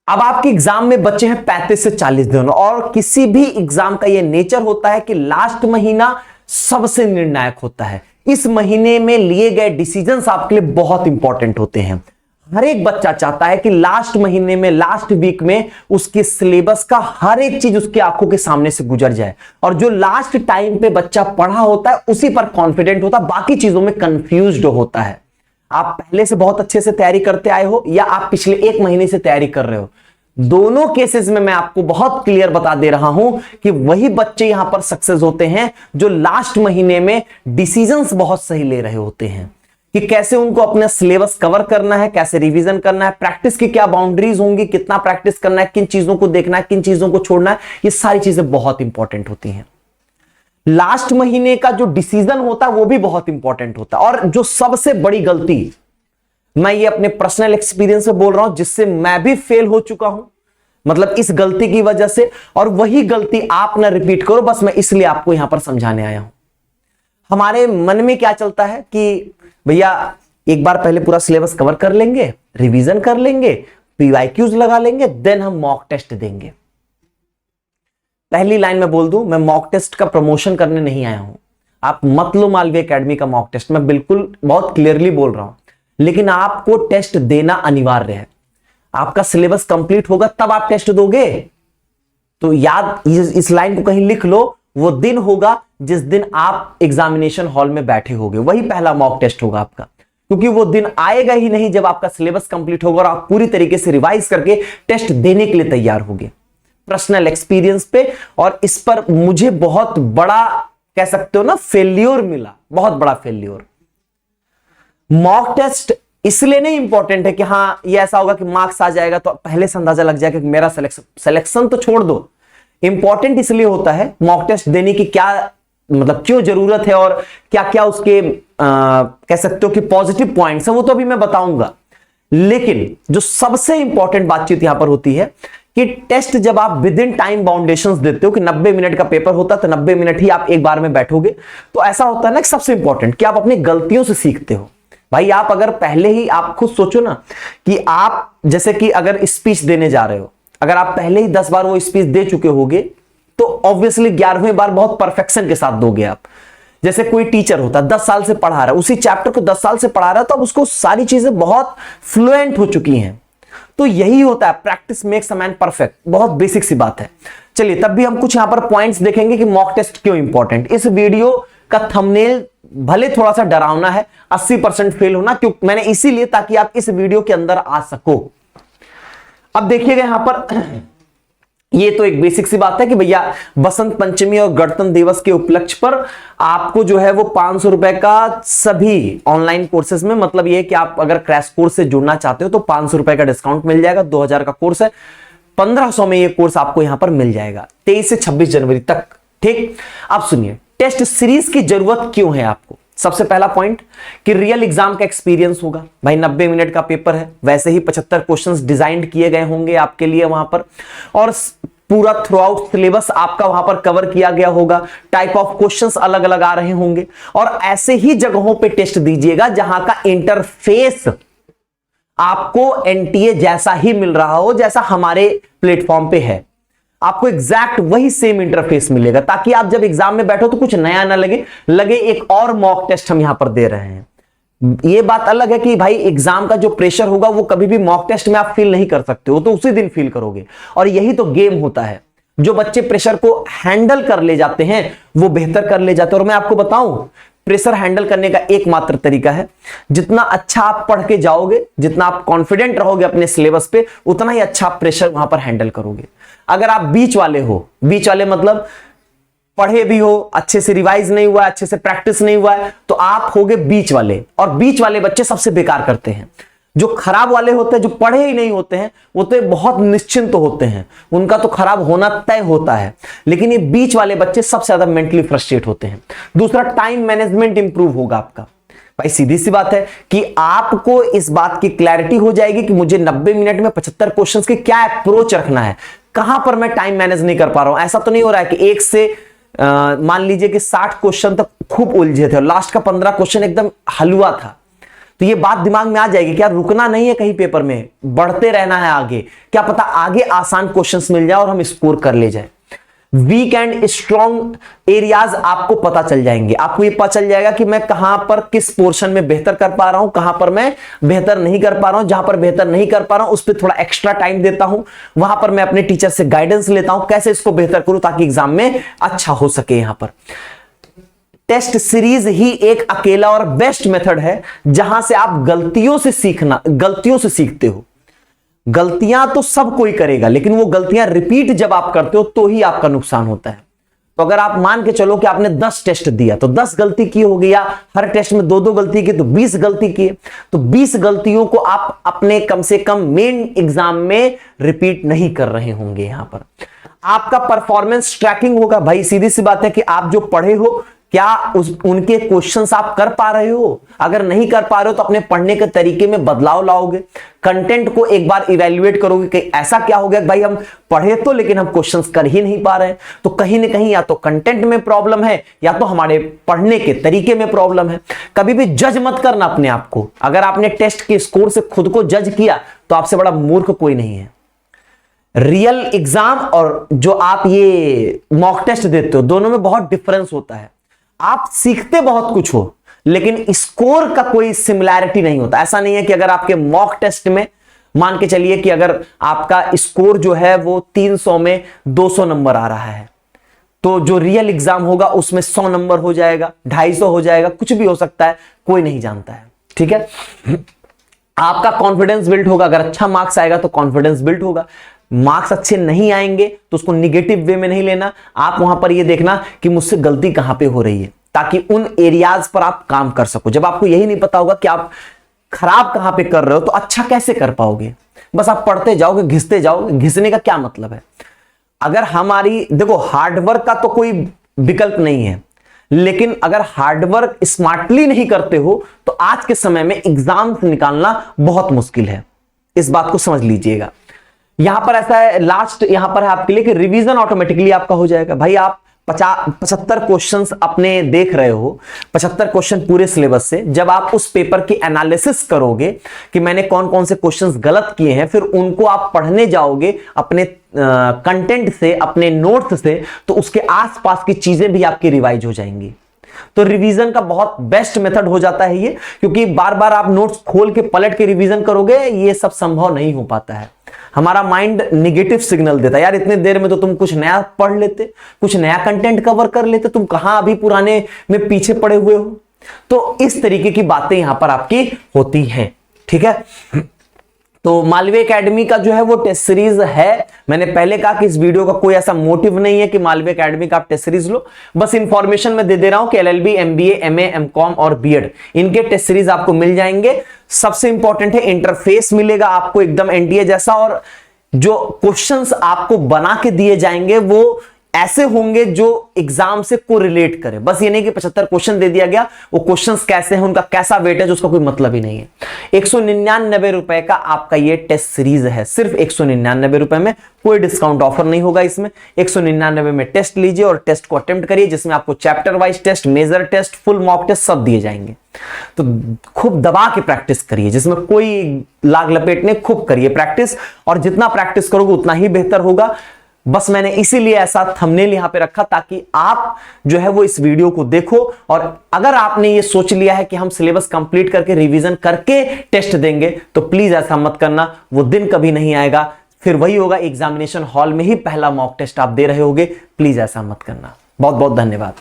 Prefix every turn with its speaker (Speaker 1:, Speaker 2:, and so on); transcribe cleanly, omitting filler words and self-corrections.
Speaker 1: अब आपके एग्जाम में बचे हैं 35 से 40 दिन और किसी भी एग्जाम का यह नेचर होता है कि लास्ट महीना सबसे निर्णायक होता है। इस महीने में लिए गए डिसीजंस आपके लिए बहुत इंपॉर्टेंट होते हैं। हर एक बच्चा चाहता है कि लास्ट महीने में, लास्ट वीक में उसके सिलेबस का हर एक चीज उसकी आंखों के सामने से गुजर जाए और जो लास्ट टाइम पे बच्चा पढ़ा होता है उसी पर कॉन्फिडेंट होता है, बाकी चीजों में कंफ्यूज्ड होता है। आप पहले से बहुत अच्छे से तैयारी करते आए हो या आप पिछले एक महीने से तैयारी कर रहे हो, दोनों केसेस में मैं आपको बहुत क्लियर बता दे रहा हूं कि वही बच्चे यहां पर सक्सेस होते हैं जो लास्ट महीने में डिसीजंस बहुत सही ले रहे होते हैं कि कैसे उनको अपना सिलेबस कवर करना है, कैसे रिवीजन करना है, प्रैक्टिस की क्या बाउंड्रीज होंगी, कितना प्रैक्टिस करना है, किन चीजों को देखना है, किन चीजों को छोड़ना है। ये सारी चीजें बहुत इंपॉर्टेंट होती हैं। लास्ट महीने का जो डिसीजन होता है वो भी बहुत इंपॉर्टेंट होता है। और जो सबसे बड़ी गलती, मैं ये अपने पर्सनल एक्सपीरियंस से बोल रहा हूं जिससे मैं भी फेल हो चुका हूं, मतलब इस गलती की वजह से, और वही गलती आप ना रिपीट करो, बस मैं इसलिए आपको यहां पर समझाने आया हूं। हमारे मन में क्या चलता है कि भैया एक बार पहले पूरा सिलेबस कवर कर लेंगे, रिवीजन कर लेंगे, पीवाईक्यूज लगा लेंगे, देन हम मॉक टेस्ट देंगे। पहली लाइन में बोल दूं, मैं मॉक टेस्ट का प्रमोशन करने नहीं आया हूं। आप मत लो मालवीय एकेडमी का मॉक टेस्ट, मैं बिल्कुल बहुत क्लियरली बोल रहा हूं, लेकिन आपको टेस्ट देना अनिवार्य है। आपका सिलेबस कंप्लीट होगा तब आप टेस्ट दोगे। तो याद इस लाइन को कहीं लिख लो, वो दिन होगा जिस दिन आप एग्जामिनेशन हॉल में बैठे होगे, वही पहला मॉक टेस्ट होगा आपका, क्योंकि वो दिन आएगा ही नहीं जब आपका सिलेबस कंप्लीट होगा और आप पूरी तरीके से रिवाइज करके टेस्ट देने के लिए तैयार होगे। पर्सनल एक्सपीरियंस पे, और इस पर मुझे बहुत बड़ा, कह सकते हो ना, फेल्योर मिला, बहुत बड़ा फेल्योर। मॉक टेस्ट इसलिए नहीं इंपॉर्टेंट है कि हां ये ऐसा होगा कि मार्क्स आ जाएगा तो पहले से अंदाजा लग जाएगा कि मेरा सिलेक्शन तो छोड़ दो। इंपॉर्टेंट इसलिए होता है मॉक टेस्ट देने की, क्या मतलब क्यों जरूरत है और क्या क्या उसके कह सकते हो कि पॉजिटिव पॉइंट्स है, वो तो अभी मैं बताऊंगा। लेकिन जो सबसे इंपॉर्टेंट बातचीत यहां पर होती है कि टेस्ट जब आप विद इन टाइम बाउंडेशंस देते हो कि 90 मिनट का पेपर होता है तो 90 मिनट ही आप एक बार में बैठोगे, तो ऐसा होता है ना कि सबसे इंपॉर्टेंट कि आप अपनी गलतियों से सीखते हो। भाई आप अगर पहले ही, आप खुद सोचो ना कि आप जैसे कि अगर स्पीच देने जा रहे हो, अगर आप पहले ही 10 बार वो स्पीच दे चुके होगे तो ऑब्वियसली 11वें बार बहुत परफेक्शन के साथ दोगे आप। जैसे कोई टीचर होता है 10 साल से पढ़ा रहा है, उसी चैप्टर को 10 साल से पढ़ा रहा है, तो अब उसको सारी चीजें बहुत फ्लुएंट हो चुकी हैं। तो यही होता है, practice makes a man perfect, बहुत बेसिक सी बात है। चलिए तब भी हम कुछ यहां पर पॉइंट्स देखेंगे कि मॉक टेस्ट क्यों इंपॉर्टेंट। इस वीडियो का थंबनेल भले थोड़ा सा डरावना है, 80% फेल होना, क्योंकि मैंने इसीलिए ताकि आप इस वीडियो के अंदर आ सको। अब देखिएगा यहां पर, ये तो एक बेसिक सी बात है कि भैया बसंत पंचमी और गणतंत्र दिवस के उपलक्ष्य पर आपको जो है वो 500 रुपए का सभी ऑनलाइन कोर्सेज में, मतलब ये कि आप अगर क्रैश कोर्स से जुड़ना चाहते हो तो 500 रुपए का डिस्काउंट मिल जाएगा। 2000 का कोर्स है, 1500 में ये कोर्स आपको यहां पर मिल जाएगा 23 से 26 जनवरी तक। ठीक, अब सुनिए टेस्ट सीरीज की जरूरत क्यों है आपको। सबसे पहला पॉइंट कि रियल एग्जाम का एक्सपीरियंस होगा। भाई 90 मिनट का पेपर है, वैसे ही 75 क्वेश्चंस डिजाइन किए गए होंगे आपके लिए वहां पर, और पूरा थ्रू आउट सिलेबस आपका वहां पर कवर किया गया होगा। टाइप ऑफ क्वेश्चंस अलग अलग आ रहे होंगे, और ऐसे ही जगहों पे टेस्ट दीजिएगा जहां का इंटरफेस आपको एनटीए जैसा ही मिल रहा हो जैसा हमारे प्लेटफॉर्म पे है। आपको एग्जैक्ट वही सेम इंटरफेस मिलेगा, ताकि आप जब एग्जाम में बैठो तो कुछ नया ना लगे एक और मॉक टेस्ट हम यहां पर दे रहे हैं। ये बात अलग है कि भाई एग्जाम का जो प्रेशर होगा वो कभी भी मॉक टेस्ट में आप फील नहीं कर सकते हो, तो उसी दिन फील करोगे। और यही तो गेम होता है, जो बच्चे प्रेशर को हैंडल कर ले जाते हैं वो बेहतर कर ले जाते हैं। और मैं आपको बताऊं, प्रेशर हैंडल करने का एकमात्र तरीका है, जितना अच्छा आप पढ़ के जाओगे, जितना आप कॉन्फिडेंट रहोगे अपने सिलेबस पे, उतना ही अच्छा प्रेशर वहां पर हैंडल करोगे। अगर आप बीच वाले हो, बीच वाले मतलब पढ़े भी हो, अच्छे से रिवाइज नहीं हुआ है, अच्छे से प्रैक्टिस नहीं हुआ है, तो आप होगे बीच वाले। और बीच वाले बच्चे सबसे बेकार करते हैं। जो खराब वाले होते हैं, जो पढ़े ही नहीं होते हैं, वो तो बहुत निश्चिंत होते हैं, उनका तो खराब होना तय होता है। लेकिन ये बीच वाले बच्चे सबसे ज्यादा मेंटली फ्रस्ट्रेट होते हैं। दूसरा, टाइम मैनेजमेंट इंप्रूव होगा आपका। भाई सीधी सी बात है कि आपको इस बात की क्लैरिटी हो जाएगी कि मुझे 90 मिनट में 75 क्वेश्चंस के क्या अप्रोच रखना है, कहां पर मैं टाइम मैनेज नहीं कर पा रहा हूं। ऐसा तो नहीं हो रहा है कि एक से मान लीजिए कि 60 क्वेश्चन तक खूब उलझे थे और लास्ट का 15 क्वेश्चन एकदम हलवा था, तो ये बात दिमाग में आ जाएगी कि यार रुकना नहीं है कहीं पेपर में, बढ़ते रहना है आगे, क्या पता आगे आसान क्वेश्चंस मिल जाए और हम स्कोर कर ले जाए। वीक एंड स्ट्रॉन्ग एरियाज आपको पता चल जाएंगे, आपको ये पता चल जाएगा कि मैं कहां पर किस पोर्शन में बेहतर कर पा रहा हूं, कहां पर मैं बेहतर नहीं कर पा रहा हूं। जहां पर बेहतर नहीं कर पा रहा हूं उस पर थोड़ा एक्स्ट्रा टाइम देता हूं, वहां पर मैं अपने टीचर से गाइडेंस लेता हूं कैसे इसको बेहतर करूं ताकि एग्जाम में अच्छा हो सके। यहां पर टेस्ट सीरीज ही एक अकेला और बेस्ट मेथड है जहां से आप गलतियों से सीखते हो। गलतियां तो सब कोई करेगा, लेकिन वो गलतियां रिपीट जब आप करते हो तो ही आपका नुकसान होता है। तो अगर आप मान के चलो कि आपने 10 टेस्ट दिया तो 10 गलती की हो गया, हर टेस्ट में 2-2 गलती की तो 20 गलती की, तो 20 गलतियों को आप अपने कम से कम मेन एग्जाम में रिपीट नहीं कर रहे होंगे। यहां पर आपका परफॉर्मेंस ट्रैकिंग होगा। भाई सीधी सी बात है कि आप जो पढ़े हो क्या उनके क्वेश्चंस आप कर पा रहे हो? अगर नहीं कर पा रहे हो तो अपने पढ़ने के तरीके में बदलाव लाओगे, कंटेंट को एक बार इवैल्यूएट करोगे कि ऐसा क्या हो गया भाई हम पढ़े तो लेकिन हम क्वेश्चंस कर ही नहीं पा रहे हैं। तो कहीं ना कहीं या तो कंटेंट में प्रॉब्लम है या तो हमारे पढ़ने के तरीके में प्रॉब्लम है। कभी भी जज मत करना अपने आप को। अगर आपने टेस्ट के स्कोर से खुद को जज किया तो आपसे बड़ा मूर्ख कोई नहीं है। रियल एग्जाम और जो आप ये मॉक टेस्ट देते हो दोनों में बहुत डिफरेंस होता है। आप सीखते बहुत कुछ हो लेकिन स्कोर का कोई सिमिलैरिटी नहीं होता। ऐसा नहीं है कि अगर आपके मॉक टेस्ट में मान के चलिए कि अगर आपका स्कोर जो है वो 300 में 200 नंबर आ रहा है तो जो रियल एग्जाम होगा उसमें 100 नंबर हो जाएगा, 250 हो जाएगा, कुछ भी हो सकता है, कोई नहीं जानता है। ठीक है, आपका कॉन्फिडेंस बिल्ड होगा। अगर अच्छा मार्क्स आएगा तो कॉन्फिडेंस बिल्ड होगा। मार्क्स अच्छे नहीं आएंगे तो उसको निगेटिव वे में नहीं लेना। आप वहां पर ये देखना कि मुझसे गलती कहां पे हो रही है ताकि उन एरियाज पर आप काम कर सको। जब आपको यही नहीं पता होगा कि आप खराब कहां पे कर रहे हो तो अच्छा कैसे कर पाओगे? बस आप पढ़ते जाओगे, घिसते जाओगे। घिसने का क्या मतलब है? अगर हमारी देखो हार्डवर्क का तो कोई विकल्प नहीं है, लेकिन अगर हार्डवर्क स्मार्टली नहीं करते हो तो आज के समय में एग्जाम निकालना बहुत मुश्किल है। इस बात को समझ लीजिएगा। यहां पर ऐसा है, लास्ट यहां पर है आपके लिए कि रिवीजन ऑटोमेटिकली आपका हो जाएगा। भाई आप 75 क्वेश्चंस अपने देख रहे हो, 75 क्वेश्चन पूरे सिलेबस से। जब आप उस पेपर की एनालिसिस करोगे कि मैंने कौन कौन से क्वेश्चंस गलत किए हैं, फिर उनको आप पढ़ने जाओगे अपने कंटेंट से, अपने नोट्स से, तो उसके आसपास की चीजें भी आपकी रिवाइज हो जाएंगी। तो रिवीजन का बहुत बेस्ट मेथड हो जाता है ये, क्योंकि बार बार आप नोट्स खोल के पलट के रिवीजन करोगे ये सब संभव नहीं हो पाता है। हमारा माइंड निगेटिव सिग्नल देता है, यार इतने देर में तो तुम कुछ नया पढ़ लेते, कुछ नया कंटेंट कवर कर लेते, तुम कहां अभी पुराने में पीछे पड़े हुए हो। तो इस तरीके की बातें यहां पर आपकी होती हैं। ठीक है, तो मालवीय एकेडमी का जो है वो टेस्ट सीरीज है। मैंने पहले कहा कि इस वीडियो का कोई ऐसा मोटिव नहीं है कि मालवीय एकेडमी का आप टेस्ट सीरीज लो, बस इंफॉर्मेशन में दे रहा हूं कि एलएलबी, एमबीए, एमए, एमकॉम और बीएड इनके टेस्ट सीरीज आपको मिल जाएंगे। सबसे इंपॉर्टेंट है इंटरफेस मिलेगा आपको एकदम एनडीए जैसा, और जो क्वेश्चंस आपको बना के दिए जाएंगे वो ऐसे होंगे जो एग्जाम से कोरिलेट करे। बस ये नहीं कि 75 क्वेश्चन दे दिया गया, वो क्वेश्चंस कैसे हैं, उनका कैसा वेटेज, उसका कोई मतलब ही नहीं है। 199 रुपए का आपका ये टेस्ट सीरीज है, सिर्फ 199 रुपए में, कोई डिस्काउंट ऑफर नहीं होगा इसमें। 199 में टेस्ट लीजिए और टेस्ट को अटेम्प्ट करिए, जिसमें आपको chapter wise test, major test, full mock test सब दिए जाएंगे। तो खूब दबा के प्रैक्टिस करिए, जिसमें कोई लाग लपेट नहीं, खूब करिए प्रैक्टिस, और जितना प्रैक्टिस करोगे उतना ही बेहतर होगा। बस मैंने इसीलिए ऐसा थंबनेल यहां पे रखा ताकि आप जो है वो इस वीडियो को देखो, और अगर आपने ये सोच लिया है कि हम सिलेबस कंप्लीट करके रिवीजन करके टेस्ट देंगे तो प्लीज ऐसा मत करना, वो दिन कभी नहीं आएगा। फिर वही होगा, एग्जामिनेशन हॉल में ही पहला मॉक टेस्ट आप दे रहे होगे। प्लीज ऐसा मत करना। बहुत बहुत धन्यवाद।